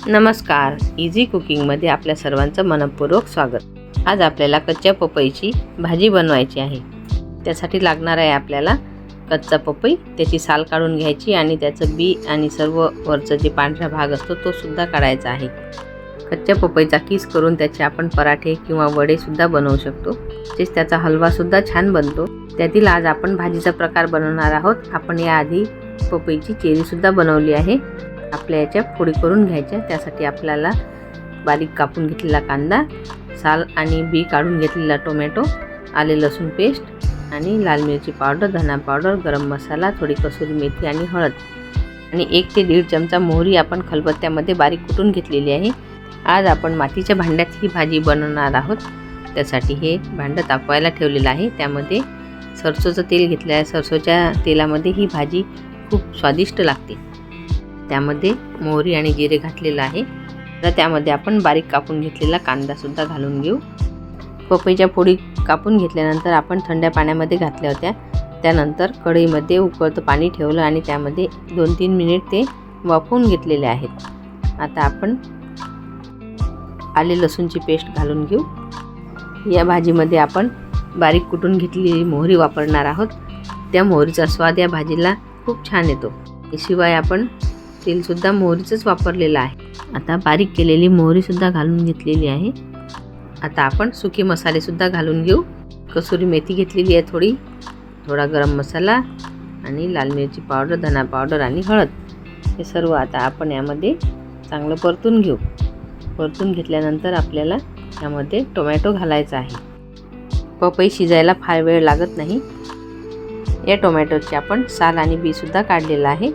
नमस्कार, इझी कुकिंगमध्ये आपल्या सर्वांचं मनपूर्वक स्वागत। आज आपल्याला कच्च्या पपईची भाजी बनवायची आहे। त्यासाठी लागणार आहे आपल्याला कच्चा पपई, त्याची साल काढून घ्यायची आणि त्याचं बी आणि सर्व वरचा जे पांढरा भाग असतो तो सुद्धा काढायचा आहे। कच्च्या पपईचा किस करून त्याचे आपण पराठे किंवा वडे सुद्धा बनवू शकतो। तसेच त्याचा हलवा सुद्धा छान बनतो। त्यातील आज आपण भाजीचा प्रकार बनवणार आहोत। आपण याआधी पपईची चेरी सुद्धा बनवली आहे। आपल्या याच्या फोडी करून घ्यायच्या। त्यासाठी आपल्याला बारीक कापून घेतलेला कांदा, साल आणि बी काढून घेतलेला टोमॅटो, आले लसूण पेस्ट आणि लाल मिरची पावडर, धना पावडर, गरम मसाला, थोडी कसुरी मेथी आणि हळद आणि 1 ते 1.5 चमचा मोहरी आपण खलबत्त्यामध्ये बारीक कुटून घेतलेली आहे। आज आपण मातीच्या भांड्यात ही भाजी बनवणार आहोत। त्यासाठी हे भांडं तापवायला ठेवलेलं आहे। त्यामध्ये सरसोचं तेल घेतलं आहे। सरसोच्या तेलामध्ये ही भाजी खूप स्वादिष्ट लागते। त्यामध्ये मोहरी आणि जिरे घातलेलं आहे। तर त्यामध्ये आपण बारीक कापून घेतलेला कांदा सुद्धा घालून घेऊ। पपईच्या फोडी कापून घेतल्यानंतर आपण थंड पाण्यामध्ये घातल्या होत्या। त्यानंतर कढईमध्ये उकळतं पाणी ठेवलं आणि त्यामध्ये 2-3 मिनिट ते वाफवून घेतलेले आहेत। आता आपण आले लसूणची पेस्ट घालून घेऊ। या भाजीमध्ये आपण बारीक कुटून घेतलेली मोहरी वापरणार आहोत। त्या मोहरीचा स्वाद या भाजीला खूप छान येतो। शिवाय आपण तेल सुद्धा मोहरीचंच वापरलेलं आहे। आता बारीक केलेली मोहरी सुद्धा घालून घेतलेली आहे। आता आपण सुके मसाले सुद्धा घालून घेऊ। कसुरी मेथी घेतलेली आहे थोडा गरम मसाला आणि लाल मिरची पावडर, धना पावडर आणि हळद, हे सर्व आता आपण यामध्ये चांगलं परतून घेऊ। परतून घेतल्यानंतर आपल्याला यामध्ये टोमॅटो घालायचा आहे। पपई शिजायला फार वेळ लागत नाही। या टोमॅटोची आपण साल आणि बी सुद्धा काढलेला आहे।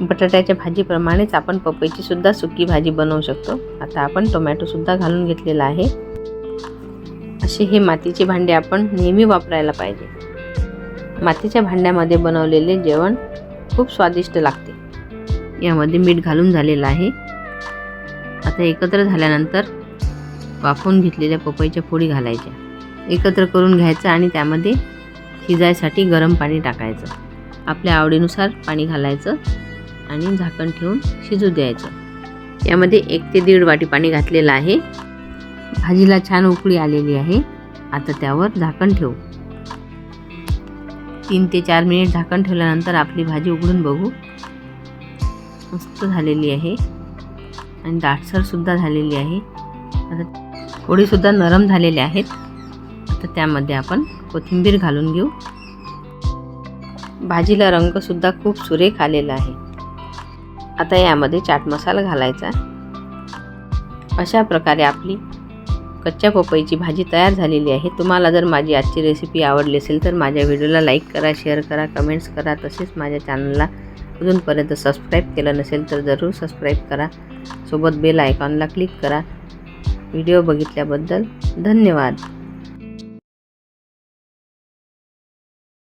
बटाट्याच्या भाजीप्रमाणेच आपण पपईची सुद्धा सुकी भाजी बनवू शकतो। आता आपण टोमॅटो सुद्धा घालून घेतलेला आहे। असे हे मातीचे भांडे आपण नेहमी वापरायला पाहिजे। मातीच्या भांड्यामध्ये बनवलेले जेवण खूप स्वादिष्ट लागते। यामध्ये मीठ घालून झालेलं आहे। आता एकत्र झाल्यानंतर वाफवून घेतलेल्या पपईच्या फोडी घालायच्या, एकत्र करून घ्यायचं आणि त्यामध्ये शिजायसाठी गरम पाणी टाकायचं। आपल्या आवडीनुसार पाणी घालायचं आणि झाकण ठेवून शिजू द्यायचं। यामध्ये 1 ते 1.5 वाटी पाणी घातलेलं आहे। भाजीला छान उकळी आलेली आहे। आता त्यावर झाकण ठेवू। 3 ते 4 मिनिट झाकण ठेवल्यानंतर आपली भाजी उघडून बघू। मस्त झालेली आहे आणि दाटसर सुद्धा झालेली आहे। आता फोडी सुद्धा नरम झालेल्या आहेत। आता त्यामध्ये आपण कोथिंबीर घालून घेऊ। भाजीला रंग सुद्धा खूप सुरेख आलेला आहे। आता यामध्ये चाट मसाला घालायचा। अशा प्रकारे आपली कच्च्या पपईची भाजी तयार झालेली आहे। तुम्हाला जर माझी आजची रेसिपी आवडली असेल तर माझ्या व्हिडिओला लाईक करा, शेअर करा, कमेंट्स करा। तसेच माझ्या चॅनलला अजूनपर्यंत सबस्क्राईब केलं नसेल तर जरूर सबस्क्राईब करा। सोबत बेल आयकॉनला क्लिक करा। व्हिडिओ बघितल्याबद्दल धन्यवाद।